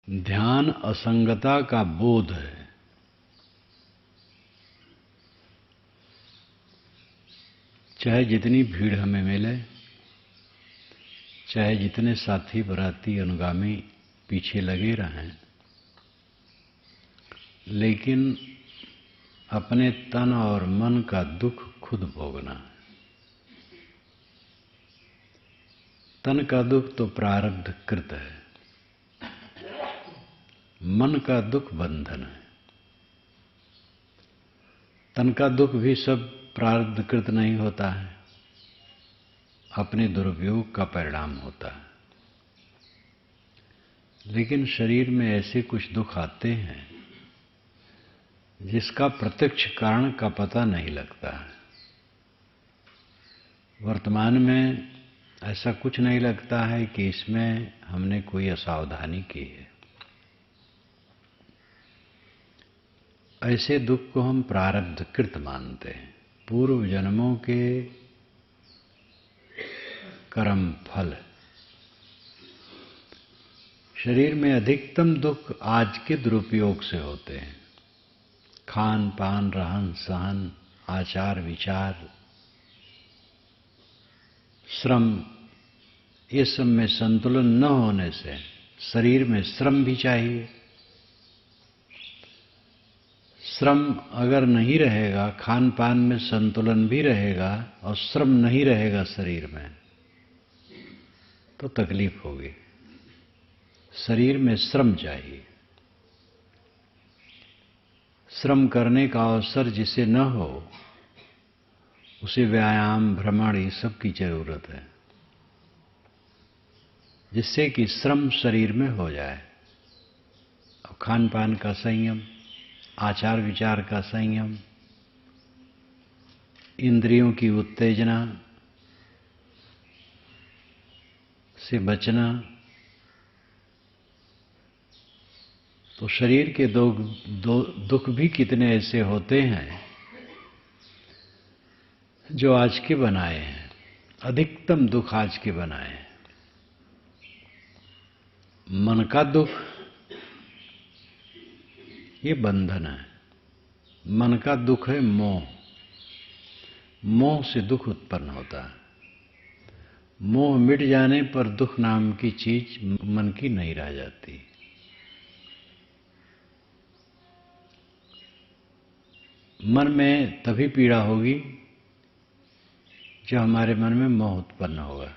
ध्यान असंगता का बोध है। चाहे जितनी भीड़ हमें मिले, चाहे जितने साथी बराती अनुगामी पीछे लगे रहें, लेकिन अपने तन और मन का दुख खुद भोगना है। तन का दुख तो प्रारब्ध कृत है, मन का दुख बंधन है। तन का दुख भी सब प्रारब्ध कृत नहीं होता है, अपने दुरुपयोग का परिणाम होता है। लेकिन शरीर में ऐसे कुछ दुख आते हैं जिसका प्रत्यक्ष कारण का पता नहीं लगता है। वर्तमान में ऐसा कुछ नहीं लगता है कि इसमें हमने कोई असावधानी की है। ऐसे दुख को हम प्रारब्ध कृत मानते हैं, पूर्व जन्मों के कर्म फल। शरीर में अधिकतम दुख आज के दुरुपयोग से होते हैं। खान पान, रहन सहन, आचार विचार, श्रम, ये सब में संतुलन न होने से शरीर में श्रम भी चाहिए। श्रम अगर नहीं रहेगा, खान पान में संतुलन भी रहेगा और श्रम नहीं रहेगा शरीर में, तो तकलीफ होगी। शरीर में श्रम चाहिए। श्रम करने का अवसर जिसे न हो, उसे व्यायाम, भ्रमण, ये सब की जरूरत है, जिससे कि श्रम शरीर में हो जाए। और खान पान का संयम, आचार विचार का संयम, इंद्रियों की उत्तेजना से बचना, तो शरीर के दुख भी कितने ऐसे होते हैं जो आज के बनाए हैं। अधिकतम दुख आज के बनाए हैं। मन का दुख ये बंधन है। मन का दुख है मोह। मोह से दुख उत्पन्न होता है। मोह मिट जाने पर दुख नाम की चीज मन की नहीं रह जाती। मन में तभी पीड़ा होगी जब हमारे मन में मोह उत्पन्न होगा।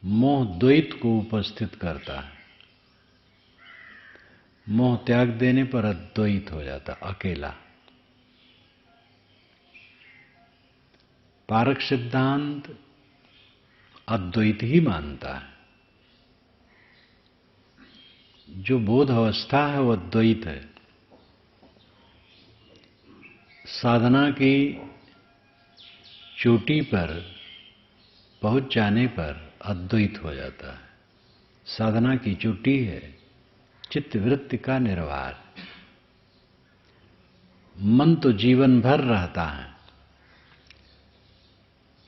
मोह द्वैत को उपस्थित करता है। मोह त्याग देने पर अद्वैत हो जाता, अकेला। पारक सिद्धांत अद्वैत ही मानता है। जो बोध अवस्था है वो अद्वैत है। साधना की चोटी पर पहुंच जाने पर अद्वैत हो जाता है। साधना की चोटी है चित्त वृत्ति का निर्वार। मन तो जीवन भर रहता है,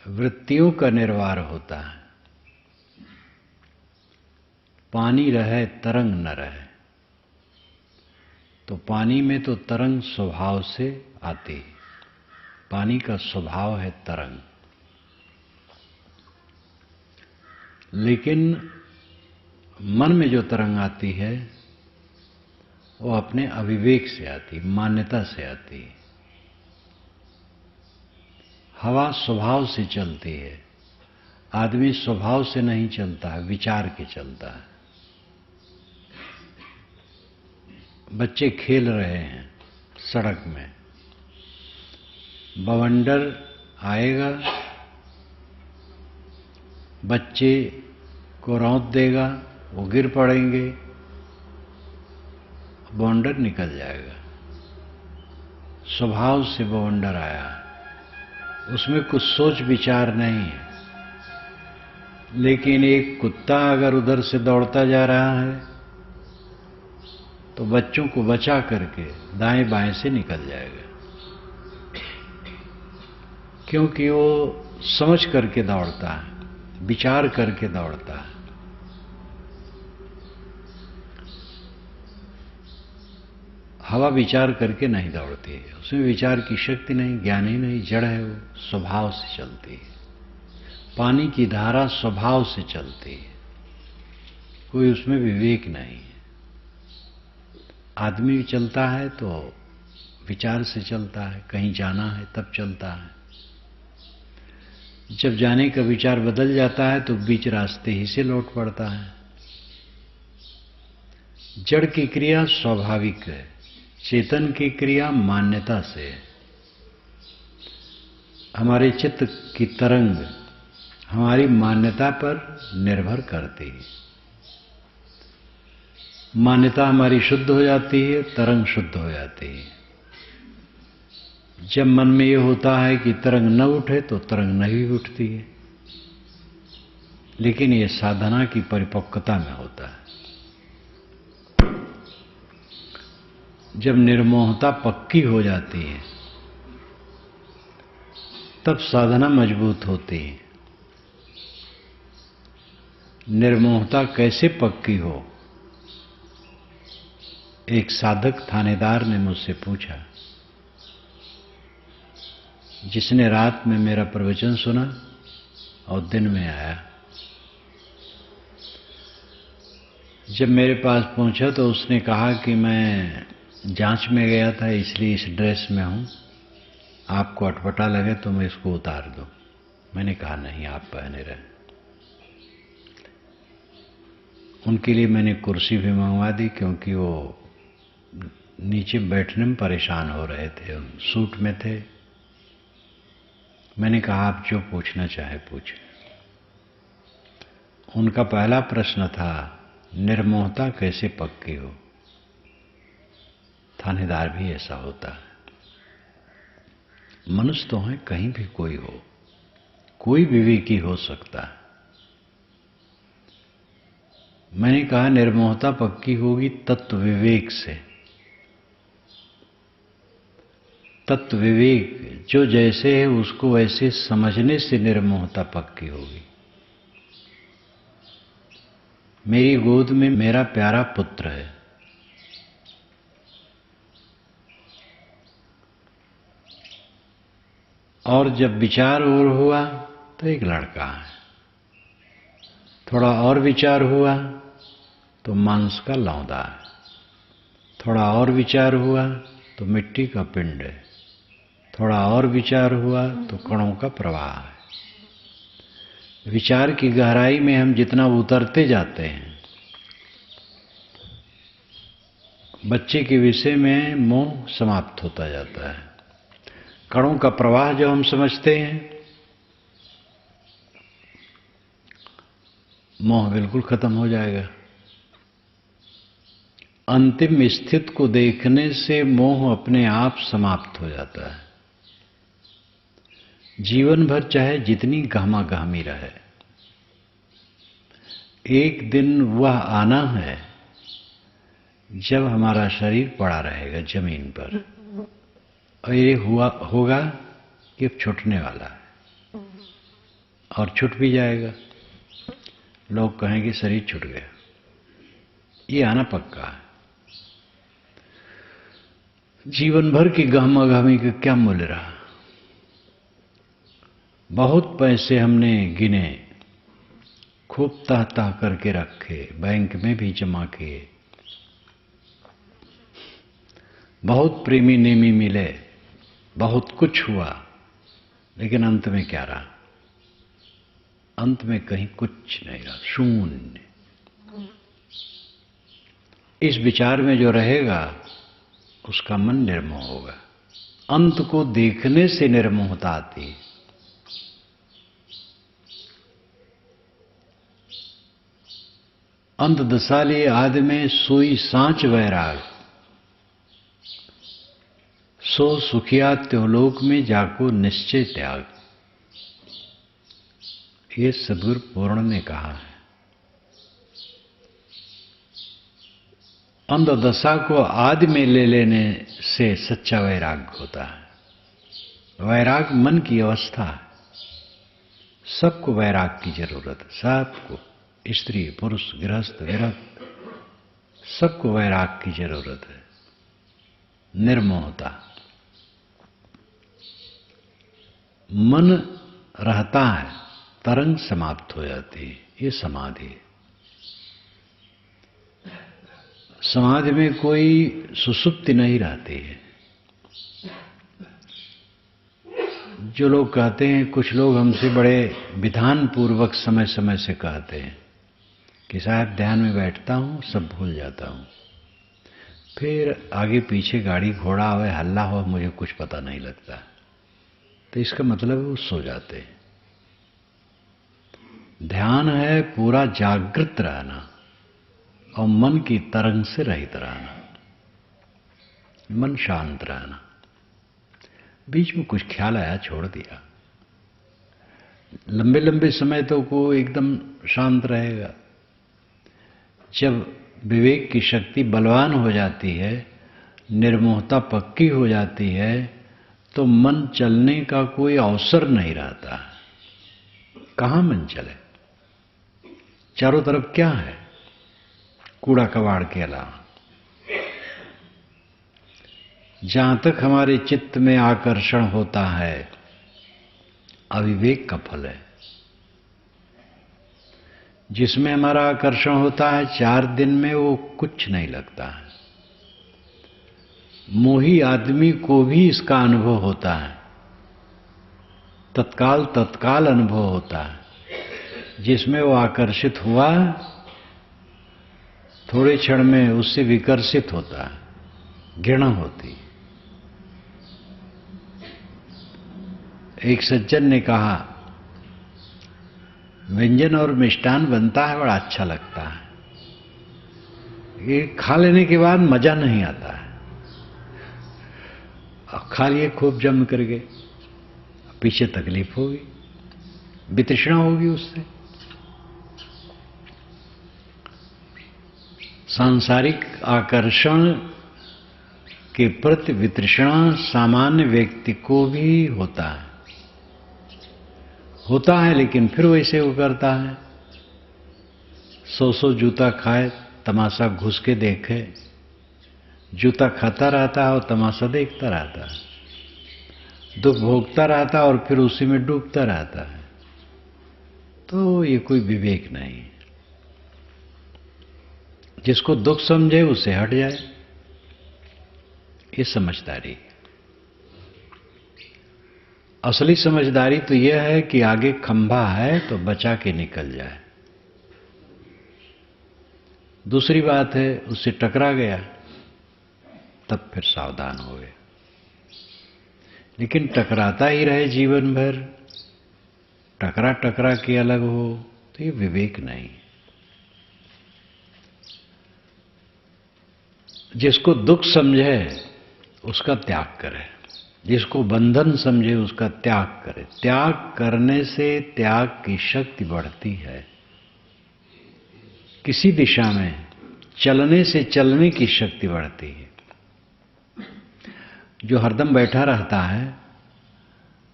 वृत्तियों का निर्वार होता है। पानी रहे तरंग न रहे, तो पानी में तो तरंग स्वभाव से आती है। पानी का स्वभाव है तरंग। लेकिन मन में जो तरंग आती है वो अपने अविवेक से आती, मान्यता से आती है। हवा स्वभाव से चलती है। आदमी स्वभाव से नहीं चलता है, विचार के चलता है। बच्चे खेल रहे हैं सड़क में, बवंडर आएगा, बच्चे को रौंद देगा, वो गिर पड़ेंगे, बवंडर निकल जाएगा। स्वभाव से बवंडर आया, उसमें कुछ सोच विचार नहीं है। लेकिन एक कुत्ता अगर उधर से दौड़ता जा रहा है तो बच्चों को बचा करके दाएं बाएं से निकल जाएगा, क्योंकि वो समझ करके दौड़ता है। विचार करके दौड़ता है। हवा विचार करके नहीं दौड़ती है, उसमें विचार की शक्ति नहीं, ज्ञान ही नहीं, जड़ है, वो स्वभाव से चलती है। पानी की धारा स्वभाव से चलती है, कोई उसमें विवेक नहीं है। आदमी चलता है तो विचार से चलता है, कहीं जाना है तब चलता है। जब जाने का विचार बदल जाता है तो बीच रास्ते ही से लौट पड़ता है। जड़ की क्रिया स्वाभाविक है, चेतन की क्रिया मान्यता से है। हमारे चित्त की तरंग हमारी मान्यता पर निर्भर करती है। मान्यता हमारी शुद्ध हो जाती है, तरंग शुद्ध हो जाती है। जब मन में यह होता है कि तरंग न उठे तो तरंग नहीं उठती है, लेकिन यह साधना की परिपक्वता में होता है। जब निर्मोहता पक्की हो जाती है तब साधना मजबूत होती है। निर्मोहता कैसे पक्की हो? एक साधक थानेदार ने मुझसे पूछा, जिसने रात में मेरा प्रवचन सुना और दिन में आया। जब मेरे पास पहुंचा तो उसने कहा कि मैं जांच में गया था इसलिए इस ड्रेस में हूं, आपको अटपटा लगे तो मैं इसको उतार दूं। मैंने कहा नहीं, आप पहने रहे। उनके लिए मैंने कुर्सी भी मंगवा दी, क्योंकि वो नीचे बैठने में परेशान हो रहे थे, सूट में थे। मैंने कहा आप जो पूछना चाहे पूछें। उनका पहला प्रश्न था, निर्मोहता कैसे पक्की हो? थानेदार भी ऐसा होता है। मनुष्य तो है, कहीं भी कोई हो, कोई विवेकी हो सकता है। मैंने कहा निर्मोहता पक्की होगी तत्व विवेक से। तत्व विवेक जो जैसे है उसको वैसे समझने से निर्मोहता पक्की होगी। मेरी गोद में मेरा प्यारा पुत्र है, और जब विचार और हुआ तो एक लड़का है। थोड़ा और विचार हुआ तो मांस का लौंदा है। थोड़ा और विचार हुआ तो मिट्टी का पिंड है। थोड़ा और विचार हुआ तो कणों का प्रवाह है। विचार की गहराई में हम जितना उतरते जाते हैं, बच्चे के विषय में मोह समाप्त होता जाता है। कणों का प्रवाह जो हम समझते हैं, मोह बिल्कुल खत्म हो जाएगा। अंतिम स्थिति को देखने से मोह अपने आप समाप्त हो जाता है। जीवन भर चाहे जितनी गहमागहमी रहे, एक दिन वह आना है जब हमारा शरीर पड़ा रहेगा जमीन पर, और ये होगा कि अब छूटने वाला है, और छूट भी जाएगा। लोग कहेंगे शरीर छूट गया। ये आना पक्का है। जीवन भर की गहमागहमी का क्या मूल्य रहा? बहुत पैसे हमने गिने, खूब तह तह करके रखे, बैंक में भी जमा किए, बहुत प्रेमी नेमी मिले, बहुत कुछ हुआ, लेकिन अंत में क्या रहा? अंत में कहीं कुछ नहीं रहा, शून्य। इस विचार में जो रहेगा उसका मन निर्मोह होगा। अंत को देखने से निर्मोहता आती है। अंत दशा लिए आदि में सोई सांच वैराग, सो सुखिया त्योलोक में जाको निश्चय त्याग। ये सद्गुरु पूर्ण ने कहा है। अंध दशा को आदि में ले लेने से सच्चा वैराग्य होता है। वैराग मन की अवस्था है। सबको वैराग की जरूरत है, सबको, स्त्री पुरुष गृहस्थ विरक्त, सबको वैराग की जरूरत है। निर्मोहता, मन रहता है, तरंग समाप्त हो जाती है, ये समाधि है। समाधि में कोई सुसुप्ति नहीं रहती है। जो लोग कहते हैं, कुछ लोग हमसे बड़े विधान पूर्वक समय समय से कहते हैं कि साहब ध्यान में बैठता हूं, सब भूल जाता हूं, फिर आगे पीछे गाड़ी घोड़ा हो, हल्ला हो, मुझे कुछ पता नहीं लगता। तो इसका मतलब है वो सो जाते हैं। ध्यान है पूरा जागृत रहना और मन की तरंग से रहित रहना, मन शांत रहना। बीच में कुछ ख्याल आया, छोड़ दिया। लंबे लंबे समय तो को एकदम शांत रहेगा। जब विवेक की शक्ति बलवान हो जाती है, निर्मोहता पक्की हो जाती है, तो मन चलने का कोई अवसर नहीं रहता। कहां मन चले? चारों तरफ क्या है? कूड़ा कबाड़ के अलावा। जहां तक हमारे चित्त में आकर्षण होता है, अविवेक का फल है। जिसमें हमारा आकर्षण होता है, 4 दिन में वो कुछ नहीं लगता है। मोही आदमी को भी इसका अनुभव होता है, तत्काल अनुभव होता है। जिसमें वो आकर्षित हुआ, थोड़े क्षण में उससे विकर्षित होता है, घृणा होती। एक सज्जन ने कहा, व्यंजन और मिष्ठान बनता है, बड़ा अच्छा लगता है, ये खा लेने के बाद मजा नहीं आता है। अब खा लिए खूब जम करके, पीछे तकलीफ होगी, वितृष्णा होगी उससे। सांसारिक आकर्षण के प्रति वितृष्णा सामान्य व्यक्ति को भी होता है, लेकिन फिर वैसे वो करता है। 100 जूता खाए, तमाशा घुस के देखे, जूता खाता रहता है और तमाशा देखता रहता है, दुख भोगता रहता है और फिर उसी में डूबता रहता है। तो ये कोई विवेक नहीं। जिसको दुख समझे उसे हट जाए, ये समझदारी। असली समझदारी तो यह है कि आगे खंभा है तो बचा के निकल जाए। दूसरी बात है, उससे टकरा गया तब फिर सावधान हो गए। लेकिन टकराता ही रहे जीवन भर, टकरा के अलग हो, तो ये विवेक नहीं। जिसको दुख समझे उसका त्याग करे, जिसको बंधन समझे उसका त्याग करे। त्याग करने से त्याग की शक्ति बढ़ती है। किसी दिशा में चलने से चलने की शक्ति बढ़ती है। जो हरदम बैठा रहता है,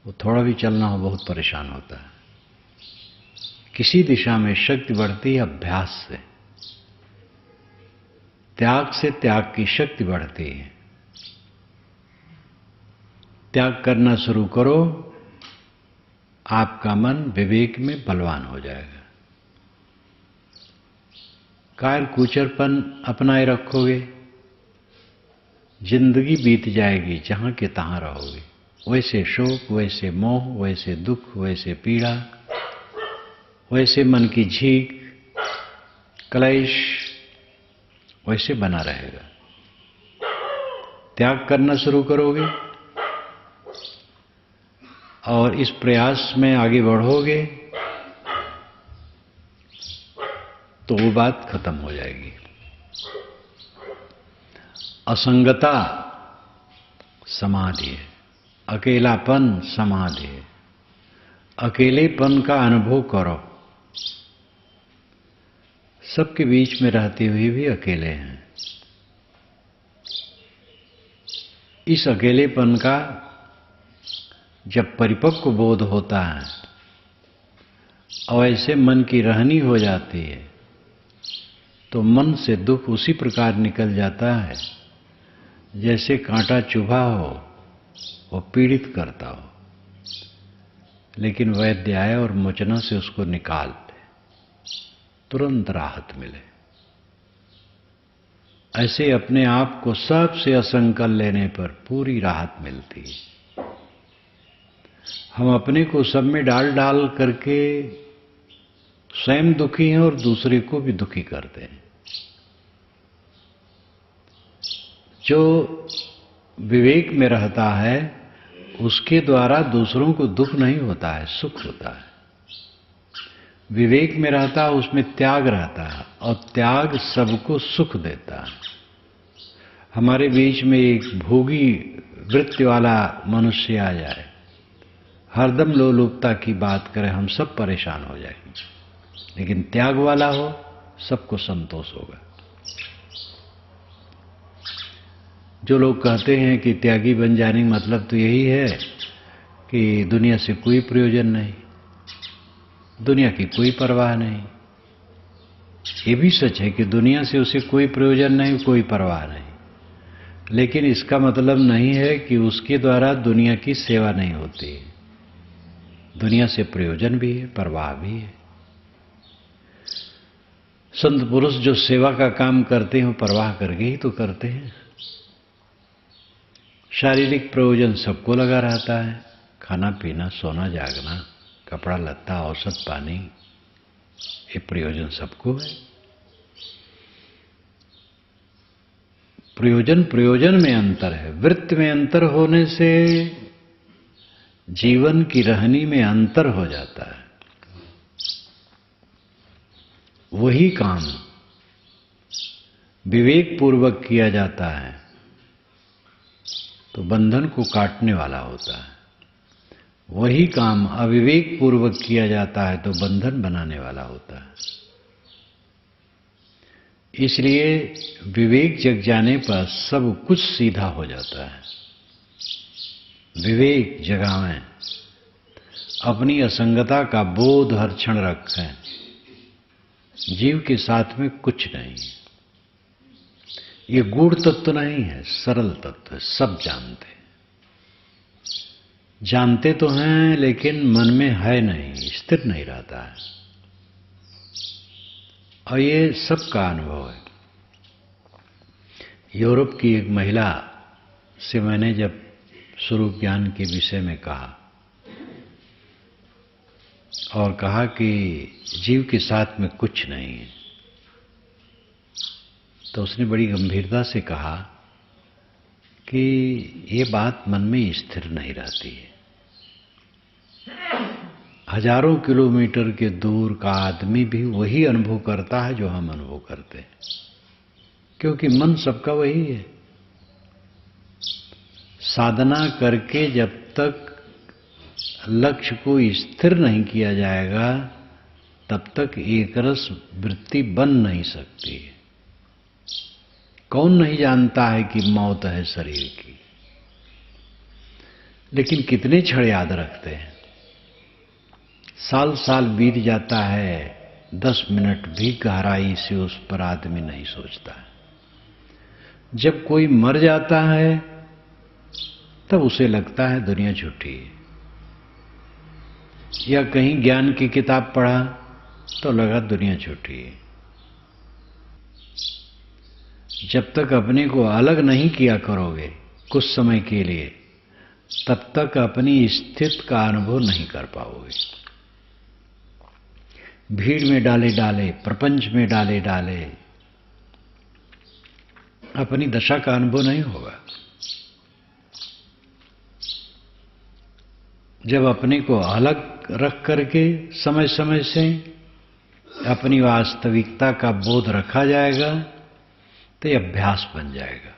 वो थोड़ा भी चलना हो बहुत परेशान होता है। किसी दिशा में शक्ति बढ़ती है अभ्यास से। त्याग से त्याग की शक्ति बढ़ती है। त्याग करना शुरू करो, आपका मन विवेक में बलवान हो जाएगा। कायर कुचरपन अपनाए रखोगे, जिंदगी बीत जाएगी, जहां के तहां रहोगे। वैसे शोक, वैसे मोह, वैसे दुख, वैसे पीड़ा, वैसे मन की झीक, क्लेश वैसे बना रहेगा। त्याग करना शुरू करोगे और इस प्रयास में आगे बढ़ोगे तो वो बात खत्म हो जाएगी। असंगता समाधि है, अकेलापन समाधि है। अकेलेपन का अनुभव करो। सबके बीच में रहते हुए भी अकेले हैं। इस अकेलेपन का जब परिपक्व बोध होता है और ऐसे मन की रहनी हो जाती है तो मन से दुख उसी प्रकार निकल जाता है जैसे कांटा चुभा हो, वो पीड़ित करता हो, लेकिन वैद्य आए और मोचना से उसको निकाल दे, तुरंत राहत मिले। ऐसे अपने आप को सबसे असंग कर लेने पर पूरी राहत मिलती है। हम अपने को सब में डाल डाल करके स्वयं दुखी हैं और दूसरे को भी दुखी करते हैं। जो विवेक में रहता है उसके द्वारा दूसरों को दुख नहीं होता है, सुख होता है। विवेक में रहता है उसमें त्याग रहता है और त्याग सबको सुख देता है। हमारे बीच में एक भोगी वृत्ति वाला मनुष्य आ जाए, हरदम लोलुपता की बात करे, हम सब परेशान हो जाएंगे। लेकिन त्याग वाला हो, सबको संतोष होगा। जो लोग कहते हैं कि त्यागी बन जाने का मतलब तो यही है कि दुनिया से कोई प्रयोजन नहीं, दुनिया की कोई परवाह नहीं। ये भी सच है कि दुनिया से उसे कोई प्रयोजन नहीं, कोई परवाह नहीं, लेकिन इसका मतलब नहीं है कि उसके द्वारा दुनिया की सेवा नहीं होती। दुनिया से प्रयोजन भी है, परवाह भी है। संत पुरुष जो सेवा का काम करते हैं वो परवाह करके ही तो करते हैं। शारीरिक प्रयोजन सबको लगा रहता है, खाना पीना, सोना जागना, कपड़ा लत्ता, औषध पानी, ये प्रयोजन सबको है। प्रयोजन में अंतर है। वृत्ति में अंतर होने से जीवन की रहनी में अंतर हो जाता है। वही काम विवेक पूर्वक किया जाता है तो बंधन को काटने वाला होता है। वही काम अविवेक पूर्वक किया जाता है तो बंधन बनाने वाला होता है। इसलिए विवेक जग जाने पर सब कुछ सीधा हो जाता है। विवेक जगावें, अपनी असंगता का बोध हर क्षण रखें। जीव के साथ में कुछ नहीं, ये गूढ़ तत्व नहीं है, सरल तत्व है। सब जानते तो हैं, लेकिन मन में है नहीं, स्थिर नहीं रहता है। और ये सबका अनुभव है। यूरोप की एक महिला से मैंने जब स्वरूप ज्ञान के विषय में कहा और कहा कि जीव के साथ में कुछ नहीं है, तो उसने बड़ी गंभीरता से कहा कि ये बात मन में स्थिर नहीं रहती है। हजारों किलोमीटर के दूर का आदमी भी वही अनुभव करता है जो हम अनुभव करते हैं, क्योंकि मन सबका वही है। साधना करके जब तक लक्ष्य को स्थिर नहीं किया जाएगा तब तक एकरस वृत्ति बन नहीं सकती। कौन नहीं जानता है कि मौत है शरीर की, लेकिन कितने क्षण याद रखते हैं। साल साल बीत जाता है, 10 मिनट भी गहराई से उस पर आदमी नहीं सोचता है। जब कोई मर जाता है तब उसे लगता है दुनिया झूठी है, या कहीं ज्ञान की किताब पढ़ा तो लगा दुनिया झूठी है। जब तक अपने को अलग नहीं किया करोगे कुछ समय के लिए, तब तक अपनी स्थिति का अनुभव नहीं कर पाओगे। भीड़ में डाले डाले, प्रपंच में डाले डाले अपनी दशा का अनुभव नहीं होगा। जब अपने को अलग रख करके समय समय से अपनी वास्तविकता का बोध रखा जाएगा तो ये अभ्यास बन जाएगा।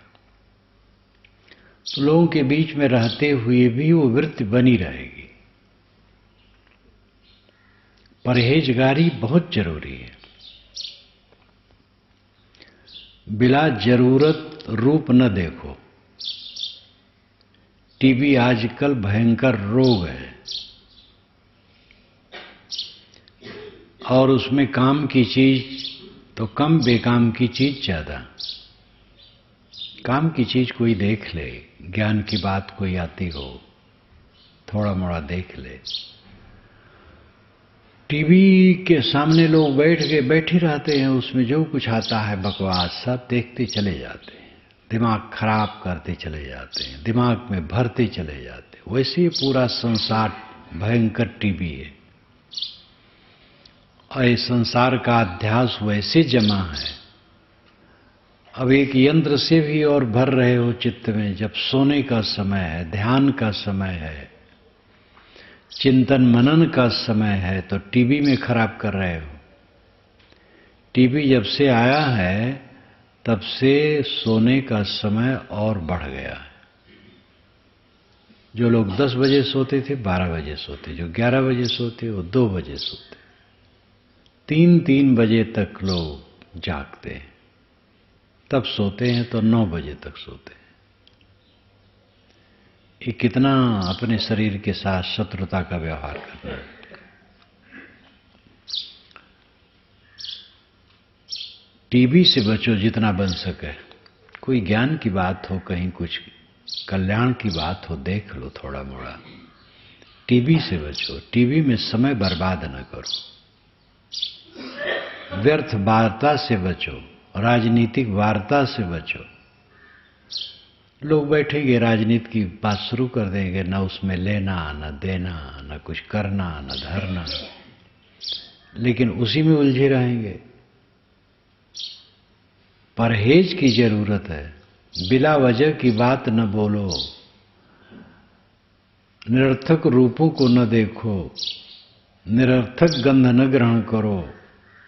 तो लोगों के बीच में रहते हुए भी वो वृत्ति बनी रहेगी। परहेजगारी बहुत जरूरी है। बिला जरूरत रूप न देखो। टीबी आजकल भयंकर रोग है। और उसमें काम की चीज तो कम, बेकाम की चीज ज्यादा। काम की चीज कोई देख ले, ज्ञान की बात कोई आती हो, थोड़ा मोड़ा देख ले। टीवी के सामने लोग बैठे रहते हैं, उसमें जो कुछ आता है बकवास सब देखते चले जाते हैं, दिमाग खराब करते चले जाते हैं, दिमाग में भरते चले जाते हैं। वैसे ही पूरा संसार भयंकर टीवी है और इस संसार का अध्यास वैसे जमा है। अब एक यंत्र से भी और भर रहे हो चित्त में। जब सोने का समय है, ध्यान का समय है, चिंतन मनन का समय है, तो टीवी में खराब कर रहे हो। टीवी जब से आया है तब से सोने का समय और बढ़ गया है। जो लोग 10 बजे सोते थे 12 बजे सोते, जो 11 बजे सोते वो 2 बजे सोते, 3-3 बजे तक लोग जागते हैं, तब सोते हैं तो 9 बजे तक सोते हैं। ये कितना अपने शरीर के साथ शत्रुता का व्यवहार करना है। टीवी से बचो जितना बन सके। कोई ज्ञान की बात हो, कहीं कुछ कल्याण की बात हो, देख लो थोड़ा मोड़ा। टीवी से बचो, टीवी में समय बर्बाद न करो, व्यर्थ वार्ता से बचो, राजनीतिक वार्ता से बचो। लोग बैठेंगे, राजनीति की बात शुरू कर देंगे, न उसमें लेना न देना, न कुछ करना न धरना, लेकिन उसी में उलझे रहेंगे। परहेज की जरूरत है, बिला वजह की बात न बोलो, निरर्थक रूपों को न देखो, निरर्थक गंध न ग्रहण करो,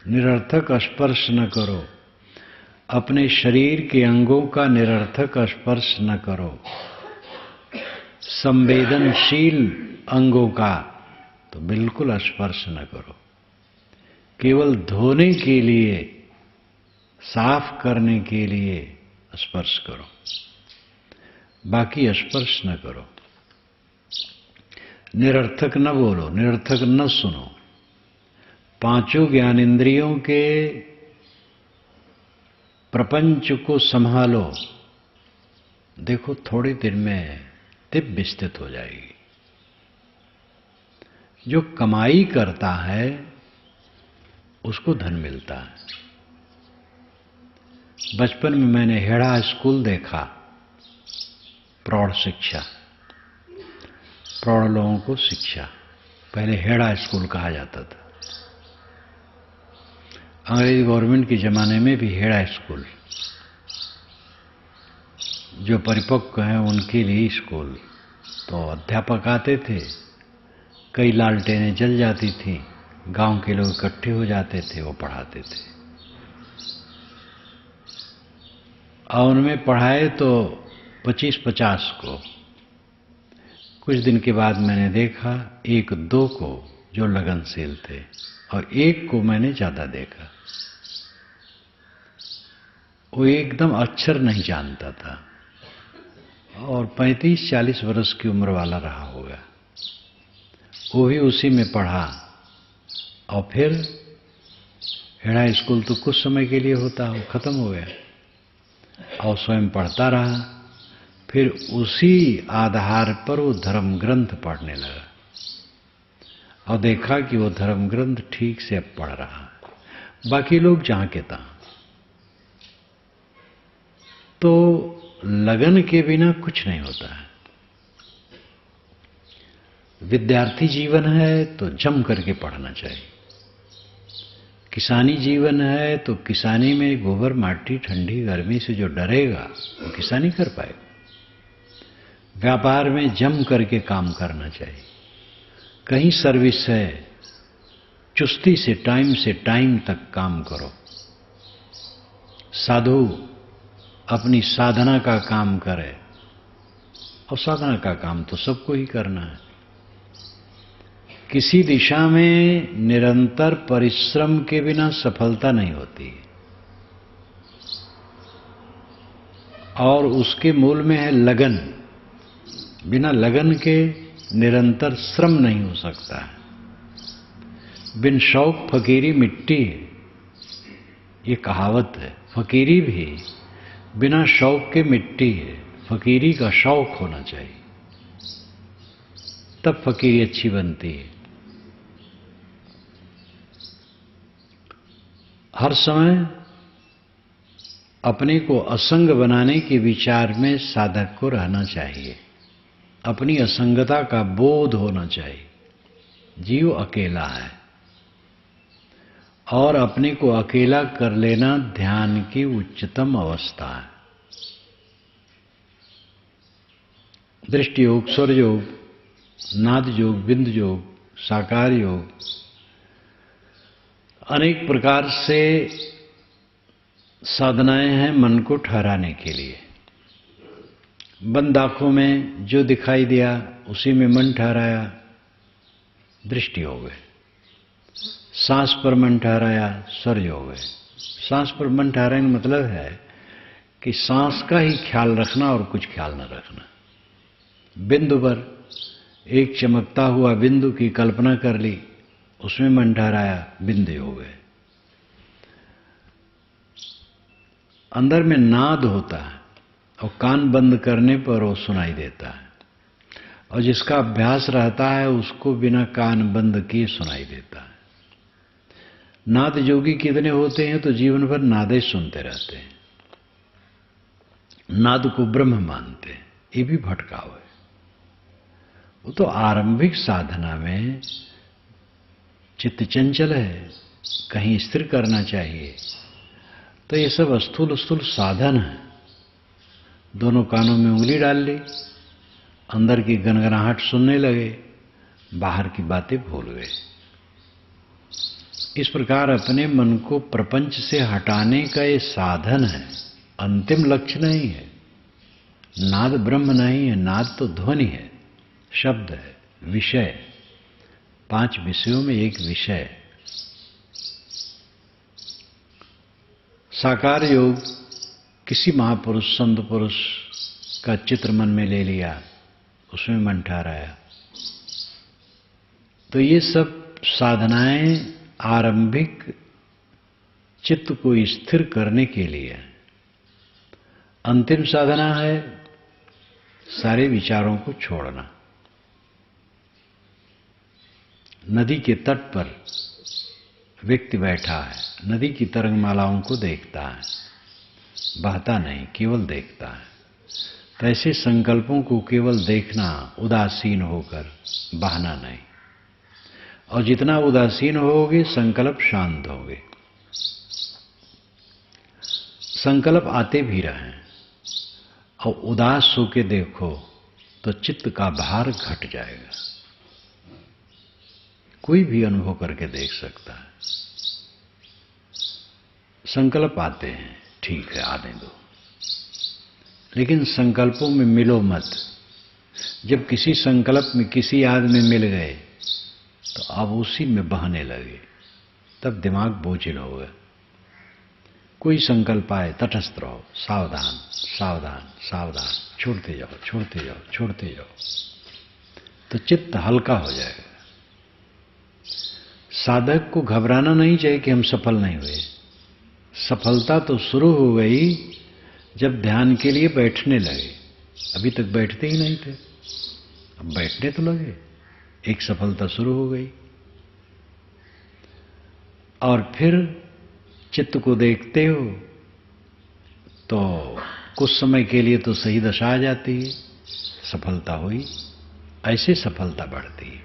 निरर्थक स्पर्श न करो, अपने शरीर के अंगों का निरर्थक स्पर्श न करो, संवेदनशील अंगों का तो बिल्कुल स्पर्श न करो। केवल धोने के लिए, साफ करने के लिए स्पर्श करो, बाकी स्पर्श न करो। निरर्थक न बोलो, निरर्थक न सुनो। पांचों ज्ञानेंद्रियों के प्रपंच को संभालो। देखो थोड़ी देर में दिव्य स्थित हो जाएगी। जो कमाई करता है उसको धन मिलता है। बचपन में मैंने हेड़ा स्कूल देखा, प्रौढ़ शिक्षा, प्रौढ़ लोगों को शिक्षा, पहले हेड़ा स्कूल कहा जाता था। अंग्रेज गवर्नमेंट के जमाने में भी हेड़ा स्कूल, जो परिपक्व हैं उनके लिए स्कूल। तो अध्यापक आते थे, कई लालटेनें जल जाती थी, गांव के लोग इकट्ठे हो जाते थे, वो पढ़ाते थे। और उनमें पढ़ाए तो 25-50 को। कुछ दिन के बाद मैंने देखा 1-2 को जो लगनशील थे, और 1 को मैंने ज्यादा देखा। वो एकदम अक्षर नहीं जानता था और 35-40 वर्ष की उम्र वाला रहा होगा। वो भी उसी में पढ़ा और फिर हेड़ा स्कूल तो कुछ समय के लिए होता, वो खत्म हो गया और स्वयं पढ़ता रहा। फिर उसी आधार पर वो धर्म ग्रंथ पढ़ने लगा और देखा कि वो धर्म ग्रंथ ठीक से अब पढ़ रहा है, बाकी लोग जहां के तहां। तो लगन के बिना कुछ नहीं होता है। विद्यार्थी जीवन है तो जम करके पढ़ना चाहिए। किसानी जीवन है तो किसानी में गोबर माटी ठंडी गर्मी से जो डरेगा वो किसानी कर पाएगा। व्यापार में जम करके काम करना चाहिए। कहीं सर्विस है, चुस्ती से टाइम तक काम करो। साधु अपनी साधना का काम करे, और साधना का काम तो सबको ही करना है। किसी दिशा में निरंतर परिश्रम के बिना सफलता नहीं होती, और उसके मूल में है लगन। बिना लगन के निरंतर श्रम नहीं हो सकता है। बिन शौक फकीरी मिट्टी है, ये कहावत है। फकीरी भी बिना शौक के मिट्टी है। फकीरी का शौक होना चाहिए, तब फकीरी अच्छी बनती है। हर समय अपने को असंग बनाने के विचार में साधक को रहना चाहिए। अपनी असंगता का बोध होना चाहिए। जीव अकेला है और अपने को अकेला कर लेना ध्यान की उच्चतम अवस्था है। दृष्टि योग, स्वर योग, नाद योग, बिंद योग, साकार योग, अनेक प्रकार से साधनाएं हैं मन को ठहराने के लिए। बंद आंखों में जो दिखाई दिया उसी में मन ठहराया, दृष्टि योग है। सांस पर मन ठहराया, स्वर योग है। सांस पर मन ठहराने का मतलब है कि सांस का ही ख्याल रखना और कुछ ख्याल न रखना। बिंदु पर एक चमकता हुआ बिंदु की कल्पना कर ली, उसमें मन ठहराया, बिंदु योग है। अंदर में नाद होता है और कान बंद करने पर वो सुनाई देता है, और जिसका अभ्यास रहता है उसको बिना कान बंद किए सुनाई देता है। नाद जोगी कितने होते हैं तो जीवन भर नादे सुनते रहते हैं, नाद को ब्रह्म मानते हैं। ये भी भटकाव है। वो तो आरंभिक साधना में चित्त चंचल है, कहीं स्थिर करना चाहिए, तो ये सब स्थूल स्थूल साधन है। दोनों कानों में उंगली डाल ली, अंदर की गनगनाहट सुनने लगे, बाहर की बातें भूल गए। इस प्रकार अपने मन को प्रपंच से हटाने का ये साधन है, अंतिम लक्ष्य नहीं है। नाद ब्रह्म नहीं है, नाद तो ध्वनि है, शब्द है, विषय। 5 विषयों में एक विषय। साकार योग, किसी महापुरुष संत पुरुष का चित्र मन में ले लिया, उसमें मन ठहराया। तो ये सब साधनाएं आरंभिक चित्त को स्थिर करने के लिए। अंतिम साधना है सारे विचारों को छोड़ना। नदी के तट पर व्यक्ति बैठा है, नदी की तरंगमालाओं को देखता है, बहता नहीं, केवल देखता है। तो ऐसे संकल्पों को केवल देखना, उदासीन होकर, बहना नहीं। और जितना उदासीन होगे संकल्प शांत होंगे। संकल्प आते भी रहें और उदास होके देखो तो चित्त का भार घट जाएगा। कोई भी अनुभव करके देख सकता है। संकल्प आते हैं, ठीक है, आने दो, लेकिन संकल्पों में मिलो मत। जब किसी संकल्प में किसी याद में मिल गए तो अब उसी में बहने लगे, तब दिमाग बोझिल होगा। कोई संकल्प आए, तटस्थ रहो, सावधान सावधान सावधान, छोड़ते जाओ छोड़ते जाओ छोड़ते जाओ, तो चित्त हल्का हो जाएगा। साधक को घबराना नहीं चाहिए कि हम सफल नहीं हुए। सफलता तो शुरू हो गई जब ध्यान के लिए बैठने लगे। अभी तक बैठते ही नहीं थे, अब बैठने तो लगे, एक सफलता शुरू हो गई। और फिर चित्त को देखते हो तो कुछ समय के लिए तो सही दशा आ जाती है, सफलता हुई। ऐसे सफलता बढ़ती है।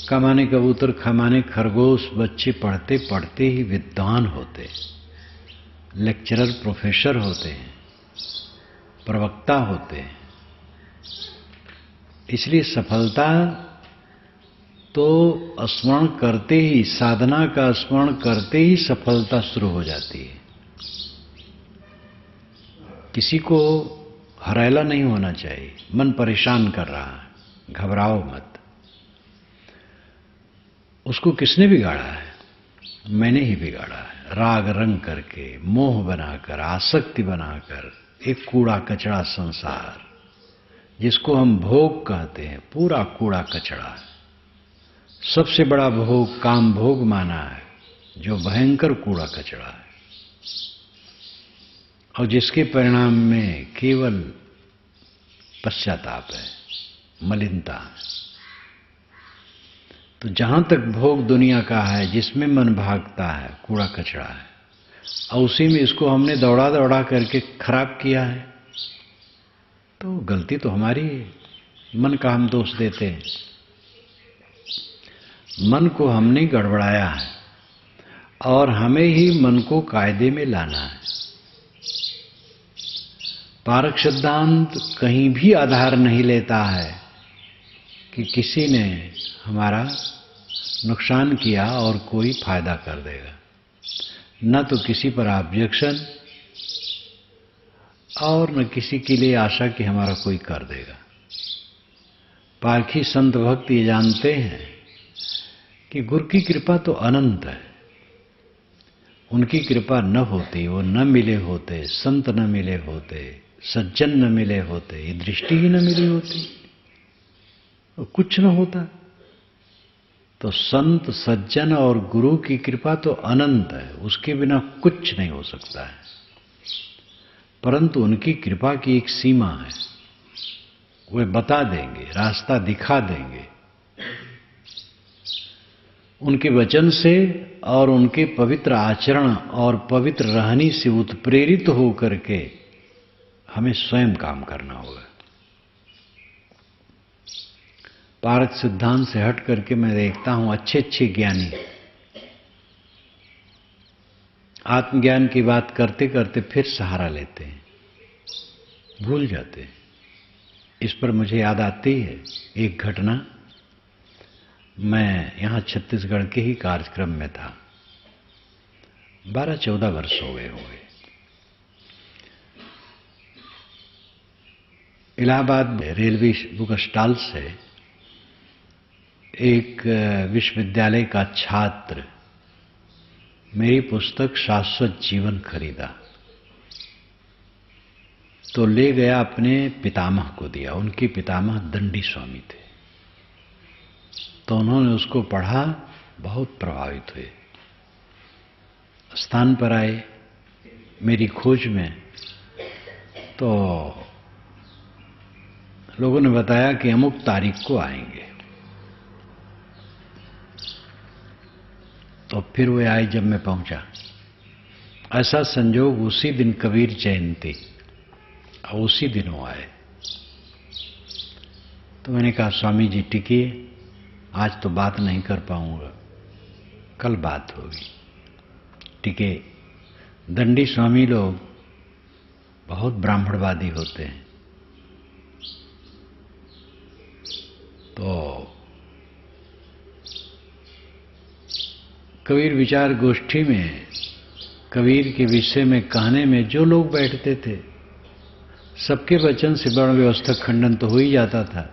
कमाने कबूतर खमाने खरगोश बच्चे पढ़ते पढ़ते ही विद्वान होते, लेक्चरर प्रोफेसर होते हैं, प्रवक्ता होते हैं। इसलिए सफलता तो स्मरण करते ही, साधना का स्मरण करते ही सफलता शुरू हो जाती है। किसी को हरायला नहीं होना चाहिए। मन परेशान कर रहा है, घबराओ मत। उसको किसने बिगाड़ा है? मैंने ही बिगाड़ा है। राग रंग करके, मोह बनाकर, आसक्ति बनाकर, एक कूड़ा कचड़ा संसार जिसको हम भोग कहते हैं, पूरा कूड़ा कचड़ा है। सबसे बड़ा भोग काम भोग माना है, जो भयंकर कूड़ा कचरा है और जिसके परिणाम में केवल पश्चाताप है, मलिनता है। तो जहां तक भोग दुनिया का है, जिसमें मन भागता है, कूड़ा कचरा है, और उसी में इसको हमने दौड़ा दौड़ा करके खराब किया है, तो गलती तो हमारी है। मन का हम दोष देते हैं। मन को हमने गड़बड़ाया है और हमें ही मन को कायदे में लाना है। पारक सिद्धांत कहीं भी आधार नहीं लेता है कि किसी ने हमारा नुकसान किया और कोई फायदा कर देगा, न तो किसी पर ऑब्जेक्शन और न किसी के लिए आशा कि हमारा कोई कर देगा। पारखी संत भक्त ये जानते हैं कि गुरु की कृपा तो अनंत है। उनकी कृपा न होती, वो न मिले होते, संत न मिले होते, सज्जन न मिले होते, ये दृष्टि ही न मिली होती, तो कुछ न होता। तो संत सज्जन और गुरु की कृपा तो अनंत है, उसके बिना कुछ नहीं हो सकता है। परंतु उनकी कृपा की एक सीमा है, वे बता देंगे, रास्ता दिखा देंगे। उनके वचन से और उनके पवित्र आचरण और पवित्र रहनी से उत्प्रेरित होकर के हमें स्वयं काम करना होगा। पारक सिद्धांत से हट करके मैं देखता हूं अच्छे अच्छे ज्ञानी आत्मज्ञान की बात करते करते फिर सहारा लेते हैं, भूल जाते हैं। इस पर मुझे याद आती है एक घटना। मैं यहाँ छत्तीसगढ़ के ही कार्यक्रम में था, 12-14 वर्ष हो गए होंगे। इलाहाबाद रेलवे बुक स्टॉल से एक विश्वविद्यालय का छात्र मेरी पुस्तक शाश्वत जीवन खरीदा, तो ले गया, अपने पितामह को दिया। उनके पितामह दंडी स्वामी थे, तो उन्होंने उसको पढ़ा, बहुत प्रभावित हुए। स्थान पर आए मेरी खोज में, तो लोगों ने बताया कि अमुक तारीख को आएंगे। तो फिर वे आए जब मैं पहुंचा। ऐसा संजोग उसी दिन कबीर जयंती और उसी दिन वो आए। तो मैंने कहा स्वामी जी टिकिए, आज तो बात नहीं कर पाऊंगा, कल बात होगी, टिके। दंडी स्वामी लोग बहुत ब्राह्मणवादी होते हैं, तो कबीर विचार गोष्ठी में कबीर के विषय में कहने में जो लोग बैठते थे, सबके वचन से वर्ण व्यवस्था खंडन तो हो ही जाता था।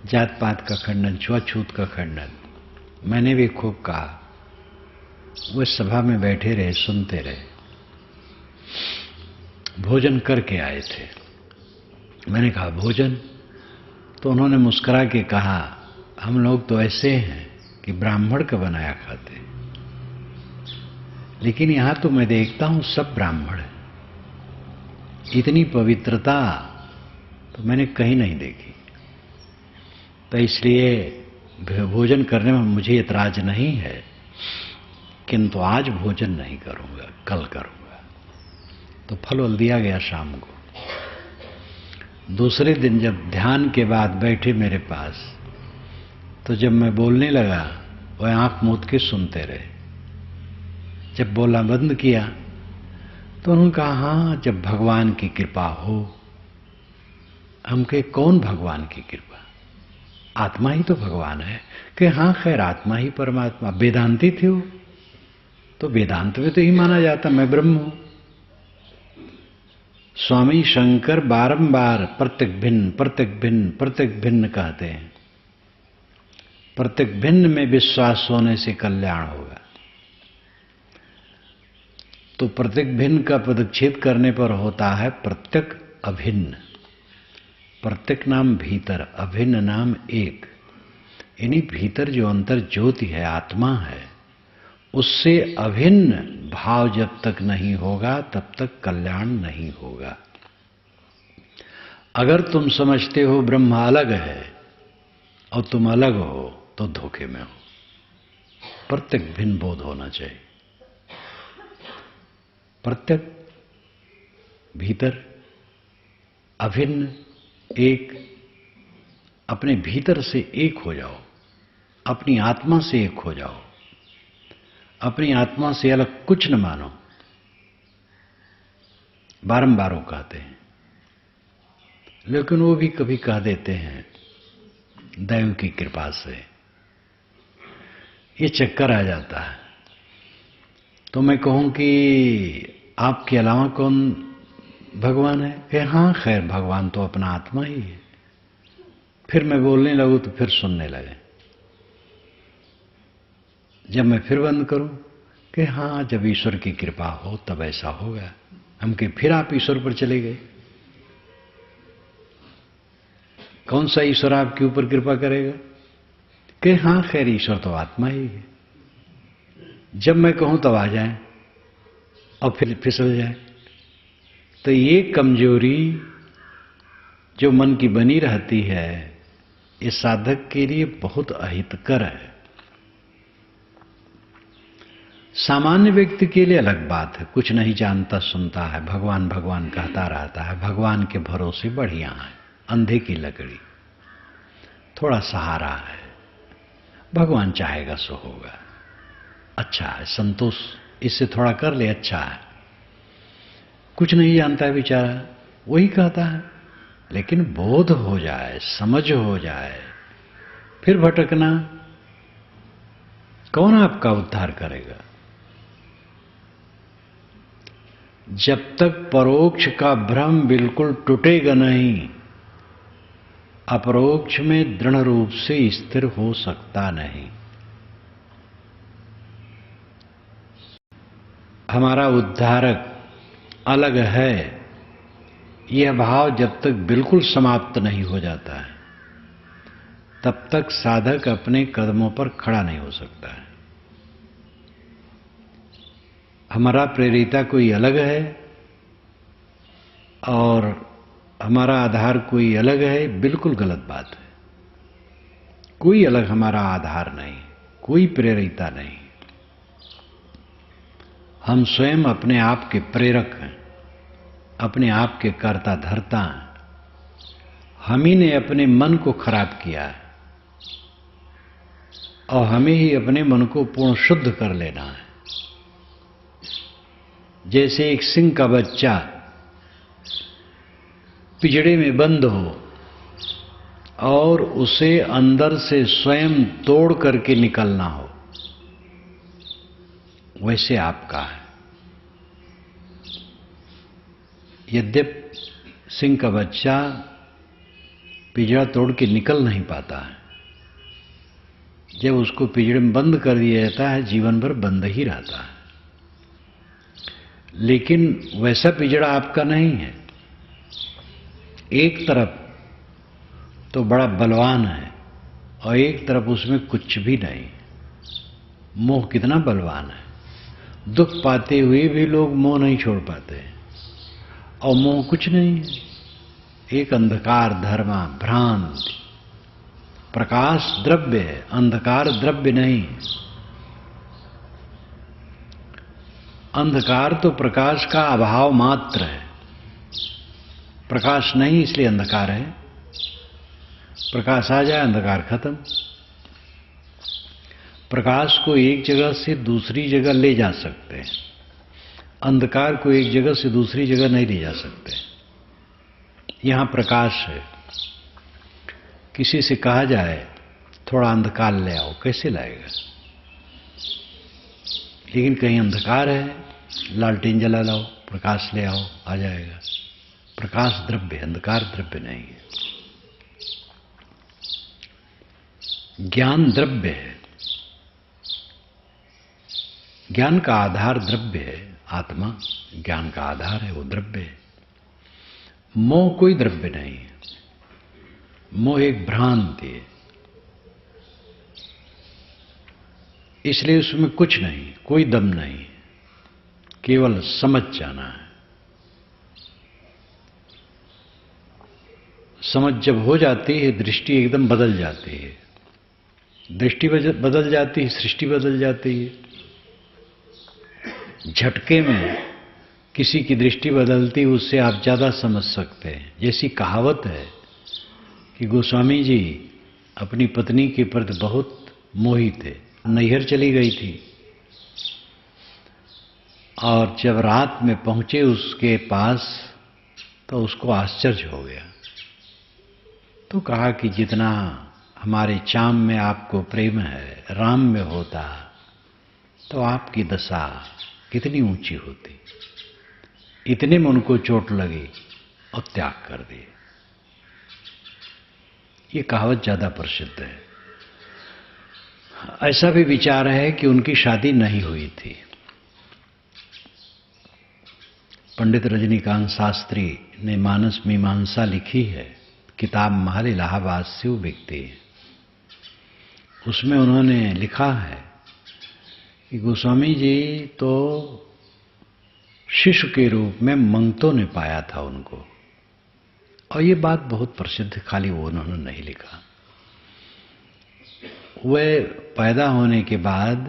जात पात का खंडन, छुआछूत का खंडन। मैंने भी खूब कहा, वो सभा में बैठे रहे, सुनते रहे। भोजन करके आए थे। मैंने कहा भोजन? तो उन्होंने मुस्कुरा के कहा, हम लोग तो ऐसे हैं कि ब्राह्मण का बनाया खाते, लेकिन यहां तो मैं देखता हूं सब ब्राह्मण है। इतनी पवित्रता तो मैंने कहीं नहीं देखी। तो इसलिए भोजन करने में मुझे ऐतराज नहीं है, किंतु आज भोजन नहीं करूंगा, कल करूंगा। तो फल दिया गया शाम को। दूसरे दिन जब ध्यान के बाद बैठे मेरे पास, तो जब मैं बोलने लगा, वह आंख मूंद के सुनते रहे। जब बोलना बंद किया तो उन्होंने कहा, हाँ जब भगवान की कृपा हो। हम कहे कौन भगवान की कृपा? आत्मा ही तो भगवान है। कि हाँ खैर आत्मा ही परमात्मा। वेदांती थे वो, तो वेदांत में तो ही माना जाता मैं ब्रह्म हूं। स्वामी शंकर बारंबार प्रत्येक भिन्न प्रत्येक भिन्न प्रत्येक भिन्न कहते हैं। प्रत्येक भिन्न में विश्वास होने से कल्याण होगा। तो प्रत्येक भिन्न का पदच्छेद करने पर होता है प्रत्येक अभिन्न। प्रत्येक नाम भीतर, अभिन्न नाम एक। यानी भीतर जो अंतर ज्योति है, आत्मा है, उससे अभिन्न भाव जब तक नहीं होगा तब तक कल्याण नहीं होगा। अगर तुम समझते हो ब्रह्म अलग है और तुम अलग हो तो धोखे में हो। प्रत्येक भिन्न बोध होना चाहिए। प्रत्येक भीतर अभिन्न एक, अपने भीतर से एक हो जाओ, अपनी आत्मा से एक हो जाओ, अपनी आत्मा से अलग कुछ न मानो। बारंबार वो कहते हैं, लेकिन वो भी कभी कह देते हैं दैव की कृपा से ये चक्कर आ जाता है। तो मैं कहूं कि आपके अलावा कौन भगवान है? कि हाँ खैर, भगवान तो अपना आत्मा ही है। फिर मैं बोलने लगूं तो फिर सुनने लगे। जब मैं फिर बंद करूं कि हाँ, जब ईश्वर की कृपा हो तब ऐसा होगा, हम कि फिर आप ईश्वर पर चले गए। कौन सा ईश्वर आपके ऊपर कृपा करेगा? कि हाँ खैर, ईश्वर तो आत्मा ही है। जब मैं कहूं तब आ जाए और फिर फिसल जाए। तो ये कमजोरी जो मन की बनी रहती है, ये साधक के लिए बहुत अहितकर है। सामान्य व्यक्ति के लिए अलग बात है, कुछ नहीं जानता, सुनता है, भगवान भगवान कहता रहता है, भगवान के भरोसे बढ़िया है, अंधे की लकड़ी, थोड़ा सहारा है, भगवान चाहेगा सो होगा, अच्छा है, संतोष इससे थोड़ा कर ले, अच्छा है। कुछ नहीं जानता है बेचारा, वही कहता है। लेकिन बोध हो जाए, समझ हो जाए, फिर भटकना, कौन आपका उद्धार करेगा? जब तक परोक्ष का भ्रम बिल्कुल टूटेगा नहीं, अपरोक्ष में दृढ़ रूप से स्थिर हो सकता नहीं। हमारा उद्धारक अलग है, यह भाव जब तक बिल्कुल समाप्त नहीं हो जाता है तब तक साधक अपने कदमों पर खड़ा नहीं हो सकता है। हमारा प्रेरिता कोई अलग है और हमारा आधार कोई अलग है, बिल्कुल गलत बात है। कोई अलग हमारा आधार नहीं, कोई प्रेरिता नहीं। हम स्वयं अपने आप के प्रेरक हैं, अपने आप के कर्ता धर्ता हैं। हम ही ने अपने मन को खराब किया है और हमें ही अपने मन को पूर्ण शुद्ध कर लेना है। जैसे एक सिंह का बच्चा पिंजड़े में बंद हो और उसे अंदर से स्वयं तोड़ करके निकलना हो, वैसे आपका है। यद्यपि सिंह का बच्चा पिंजड़ा तोड़ के निकल नहीं पाता है, जब उसको पिंजड़े में बंद कर दिया जाता है जीवन भर बंद ही रहता है। लेकिन वैसा पिंजड़ा आपका नहीं है। एक तरफ तो बड़ा बलवान है और एक तरफ उसमें कुछ भी नहीं। मोह कितना बलवान है, दुख पाते हुए भी लोग मोह नहीं छोड़ पाते। और मोह कुछ नहीं है, एक अंधकार धर्मा भ्रांति, प्रकाश द्रव्य है, अंधकार द्रव्य नहीं। अंधकार तो प्रकाश का अभाव मात्र है, प्रकाश नहीं इसलिए अंधकार है। प्रकाश आ जाए अंधकार खत्म। प्रकाश को एक जगह से दूसरी जगह ले जा सकते हैं, अंधकार को एक जगह से दूसरी जगह नहीं ले जा सकते। यहां प्रकाश है, किसी से कहा जाए थोड़ा अंधकार ले आओ, कैसे लाएगा? लेकिन कहीं अंधकार है, लालटेन जला लाओ, प्रकाश ले आओ, आ जाएगा। प्रकाश द्रव्य, अंधकार द्रव्य नहीं है। ज्ञान द्रव्य है, ज्ञान का आधार द्रव्य है। आत्मा ज्ञान का आधार है, वो द्रव्य है। मोह कोई द्रव्य नहीं है, मोह एक भ्रांति है। इसलिए उसमें कुछ नहीं, कोई दम नहीं, केवल समझ जाना है। समझ जब हो जाती है, दृष्टि एकदम बदल जाती है। दृष्टि बदल जाती है, सृष्टि बदल जाती है। झटके में किसी की दृष्टि बदलती, उससे आप ज्यादा समझ सकते हैं। जैसी कहावत है कि गोस्वामी जी अपनी पत्नी के प्रति बहुत मोही थे, नैहर चली गई थी और जब रात में पहुंचे उसके पास तो उसको आश्चर्य हो गया। तो कहा कि जितना हमारे चाम में आपको प्रेम है, राम में होता तो आपकी दशा कितनी ऊंची होती। इतने में उनको चोट लगी और त्याग कर दिए। ये कहावत ज्यादा प्रसिद्ध है। ऐसा भी विचार है कि उनकी शादी नहीं हुई थी। पंडित रजनीकांत शास्त्री ने मानस मीमांसा लिखी है, किताब महल इलाहाबाद से वो बिकती है। उसमें उन्होंने लिखा है कि गोस्वामी जी तो शिशु के रूप में मंगतों ने पाया था उनको। और ये बात बहुत प्रसिद्ध, खाली वो उन्होंने नहीं लिखा। वे पैदा होने के बाद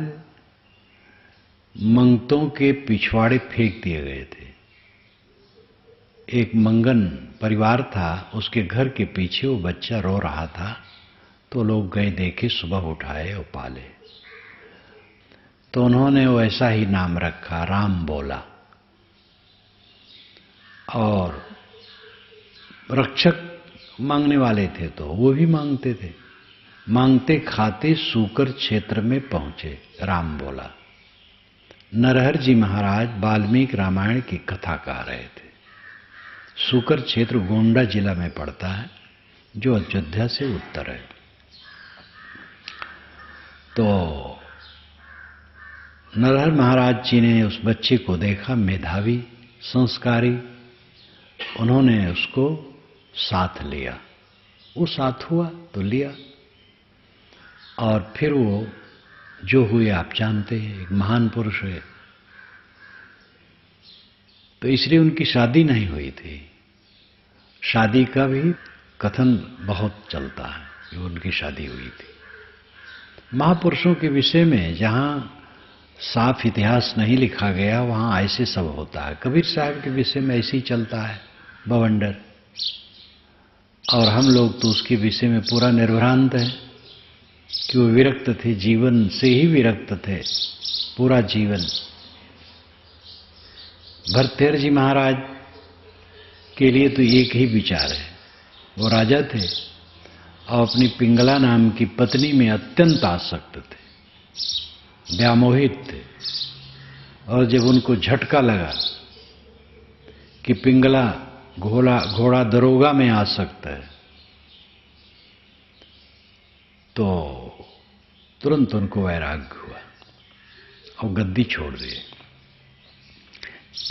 मंगतों के पिछवाड़े फेंक दिए गए थे। एक मंगन परिवार था, उसके घर के पीछे वो बच्चा रो रहा था, तो लोग गए, देखे, सुबह उठाए और पाले। तो उन्होंने वैसा ही नाम रखा, राम बोला। और रक्षक मांगने वाले थे तो वो भी मांगते थे। मांगते खाते सूकर क्षेत्र में पहुंचे, राम बोला। नरहर जी महाराज वाल्मीकि रामायण की कथा कह रहे थे। सूकर क्षेत्र गोंडा जिला में पड़ता है, जो अयोध्या से उत्तर है। तो नरहर महाराज जी ने उस बच्चे को देखा, मेधावी, संस्कारी। उन्होंने उसको साथ लिया। वो साथ हुआ तो लिया, और फिर वो जो हुए आप जानते हैं, एक महान पुरुष है। तो इसलिए उनकी शादी नहीं हुई थी। शादी का भी कथन बहुत चलता है कि उनकी शादी हुई थी। महापुरुषों के विषय में जहां साफ इतिहास नहीं लिखा गया, वहां ऐसे सब होता है। कबीर साहब के विषय में ऐसे ही चलता है बवंडर। और हम लोग तो उसके विषय में पूरा निर्भ्रांत है कि वो विरक्त थे, जीवन से ही विरक्त थे, पूरा जीवन। भरतेर जी महाराज के लिए तो एक ही विचार है। वो राजा थे और अपनी पिंगला नाम की पत्नी में अत्यंत आसक्त थे, व्यामोहित थे। और जब उनको झटका लगा कि पिंगला घोड़ा दरोगा में आसक्त है, तो तुरंत उनको वैराग्य हुआ और गद्दी छोड़ दिए।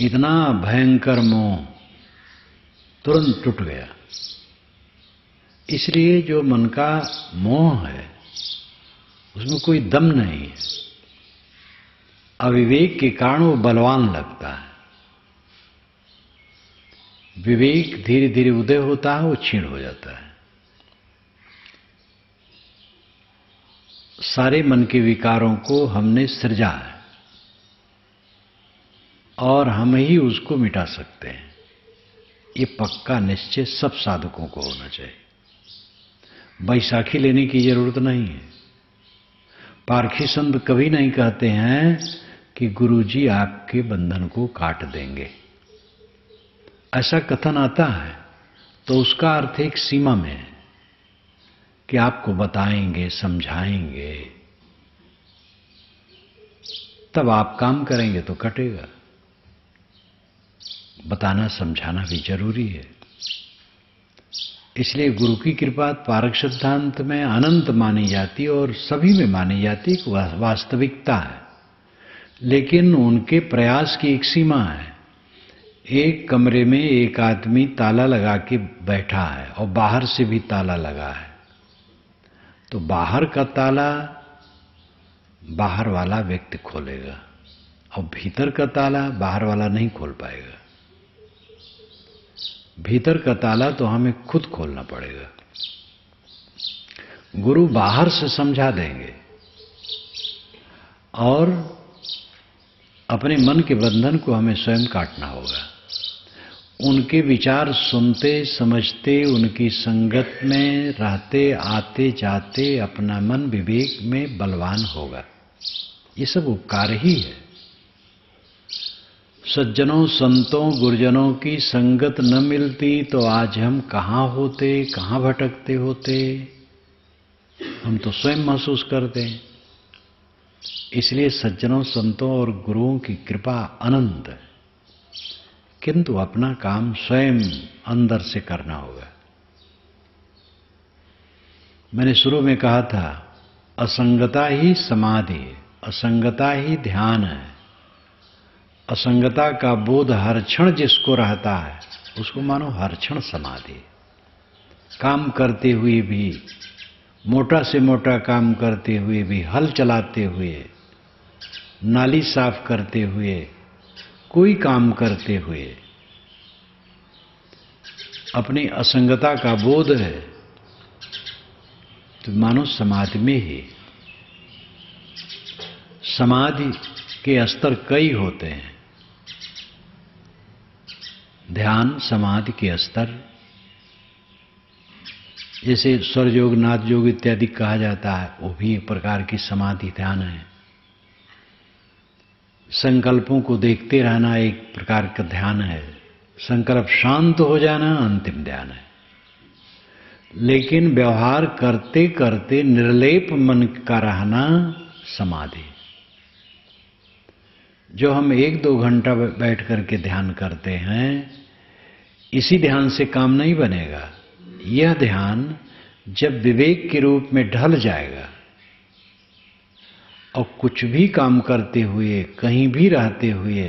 इतना भयंकर मोह तुरंत टूट गया। इसलिए जो मन का मोह है उसमें कोई दम नहीं है। अविवेक के कारण वो बलवान लगता है। विवेक धीरे धीरे उदय होता है, वो क्षीण हो जाता है। सारे मन के विकारों को हमने सृजा है और हम ही उसको मिटा सकते हैं। ये पक्का निश्चय सब साधकों को होना चाहिए। बैसाखी लेने की जरूरत नहीं है। पारखी संत कभी नहीं कहते हैं कि गुरुजी आपके बंधन को काट देंगे। ऐसा कथन आता है तो उसका अर्थ एक सीमा में है कि आपको बताएंगे, समझाएंगे, तब आप काम करेंगे तो कटेगा। बताना समझाना भी जरूरी है। इसलिए गुरु की कृपा पारक सिद्धांत में अनंत मानी जाती है और सभी में मानी जाती है, वास्तविकता है। लेकिन उनके प्रयास की एक सीमा है। एक कमरे में एक आदमी ताला लगा के बैठा है और बाहर से भी ताला लगा है, तो बाहर का ताला बाहर वाला व्यक्ति खोलेगा, और भीतर का ताला बाहर वाला नहीं खोल पाएगा। भीतर का ताला तो हमें खुद खोलना पड़ेगा। गुरु बाहर से समझा देंगे और अपने मन के बंधन को हमें स्वयं काटना होगा। उनके विचार सुनते समझते, उनकी संगत में रहते आते जाते अपना मन विवेक में बलवान होगा। ये सब उपकार ही है। सज्जनों संतों गुरुजनों की संगत न मिलती तो आज हम कहाँ होते, कहाँ भटकते होते, हम तो स्वयं महसूस करते हैं। इसलिए सज्जनों संतों और गुरुओं की कृपा अनंत है, किंतु अपना काम स्वयं अंदर से करना होगा। मैंने शुरू में कहा था, असंगता ही समाधि, असंगता ही ध्यान है। असंगता का बोध हर क्षण जिसको रहता है उसको मानो हर क्षण समाधि। काम करते हुए भी, मोटा से मोटा काम करते हुए भी, हल चलाते हुए, नाली साफ करते हुए, कोई काम करते हुए अपनी असंगता का बोध है तो मानो समाधि में ही। समाधि के स्तर कई होते हैं। ध्यान समाधि के स्तर, जैसे स्वर योग, नाद योग इत्यादि कहा जाता है, वो भी एक प्रकार की समाधि ध्यान है। संकल्पों को देखते रहना एक प्रकार का ध्यान है। संकल्प शांत हो जाना अंतिम ध्यान है। लेकिन व्यवहार करते करते निर्लेप मन का रहना समाधि। जो हम 1-2 घंटा बैठ करके ध्यान करते हैं, इसी ध्यान से काम नहीं बनेगा। यह ध्यान जब विवेक के रूप में ढल जाएगा और कुछ भी काम करते हुए, कहीं भी रहते हुए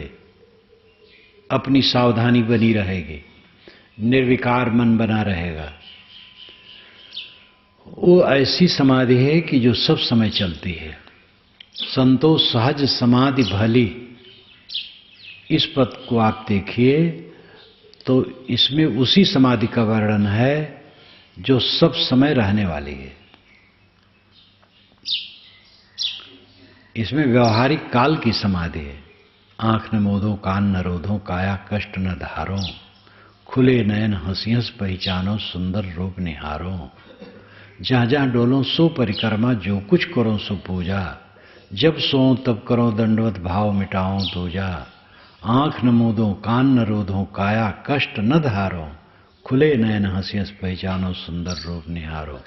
अपनी सावधानी बनी रहेगी, निर्विकार मन बना रहेगा, वो ऐसी समाधि है कि जो सब समय चलती है। संतोष सहज समाधि भली, इस पद को आप देखिए तो इसमें उसी समाधि का वर्णन है जो सब समय रहने वाली है। इसमें व्यवहारिक काल की समाधि है। आंख न मोदो, कान न रोधो, काया कष्ट न धारो, खुले नयन हंसी हंस पहचानो, सुंदर रूप निहारो। जहाँ जहाँ डोलो सो परिक्रमा, जो कुछ करो सो पूजा, जब सो तब करो दंडवत भाव मिटाओ दूजा। आंख न मूदो, कान न रोधो, काया कष्ट न धारो, खुले नयन हंसी हंस पहचानो, सुंदर रूप निहारो।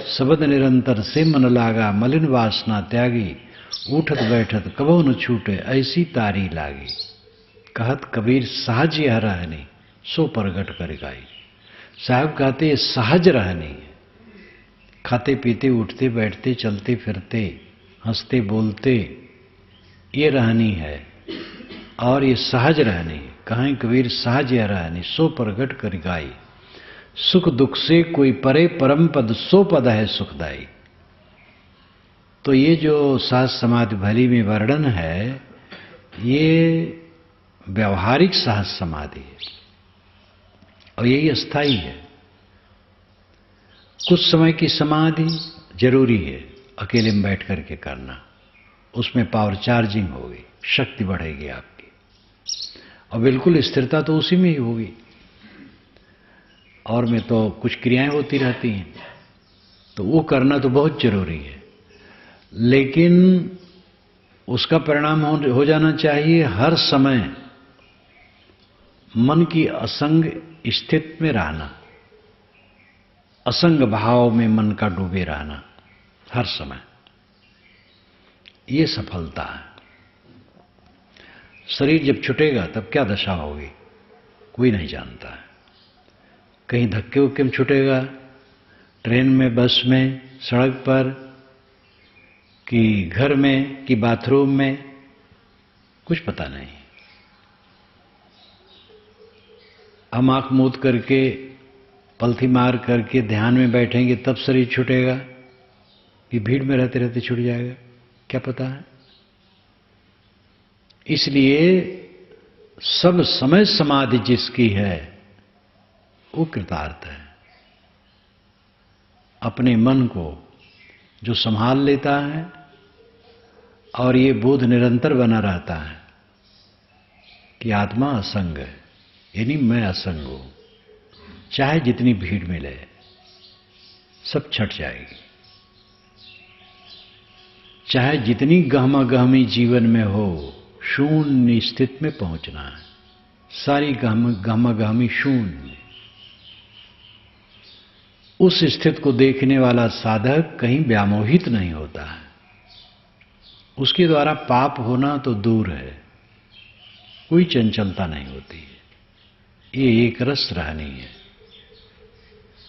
शब्द निरंतर से मन लागा, मलिन वासना त्यागी, उठत बैठत कबो न छूटे, ऐसी तारी लागी। कहत कबीर सहज यह रहनी, सो प्रगट कर गाई। साहब कहते ये सहज रहनी है। खाते पीते उठते बैठते चलते फिरते हंसते बोलते ये रहनी है, और ये सहज रहनी। कहें कबीर सहज यह रहनी, सो प्रगट कर गाई। सुख दुख से कोई परे, परम पद सो पद है सुखदाई। तो ये जो सहज समाधि भली में वर्णन है, ये व्यवहारिक सहज समाधि है और यही अस्थाई है। कुछ समय की समाधि जरूरी है, अकेले में बैठ करके करना, उसमें पावर चार्जिंग होगी, शक्ति बढ़ेगी आपकी, और बिल्कुल स्थिरता तो उसी में ही होगी। और में तो कुछ क्रियाएं होती रहती हैं, तो वो करना तो बहुत जरूरी है, लेकिन उसका परिणाम हो जाना चाहिए हर समय मन की असंग स्थिति में रहना, असंग भाव में मन का डूबे रहना हर समय। ये सफलता है। शरीर जब छूटेगा तब क्या दशा होगी कोई नहीं जानता है। कहीं धक्के उक्के में छूटेगा, ट्रेन में, बस में, सड़क पर, कि घर में, कि बाथरूम में, कुछ पता नहीं। हम आंख मूंद करके पलथी मार करके ध्यान में बैठेंगे तब शरीर छूटेगा, कि भीड़ में रहते रहते छूट जाएगा। क्या पता है? इसलिए सब समय समाधि जिसकी है वो कृतार्थ है। अपने मन को जो संभाल लेता है और ये बोध निरंतर बना रहता है कि आत्मा असंग है, यानी मैं असंग हूं, चाहे जितनी भीड़ मिले सब छट जाएगी, चाहे जितनी गहमा गहमी जीवन में हो, शून्य स्थिति में पहुंचना है, सारी गहमा गहमी शून्य। उस स्थिति को देखने वाला साधक कहीं व्यामोहित नहीं होता है, उसके द्वारा पाप होना तो दूर है, कोई चंचलता नहीं होती है। ये एक रस रहनी है,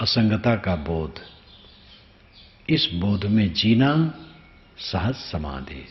असंगता का बोध। इस बोध में जीना सहज समाधि।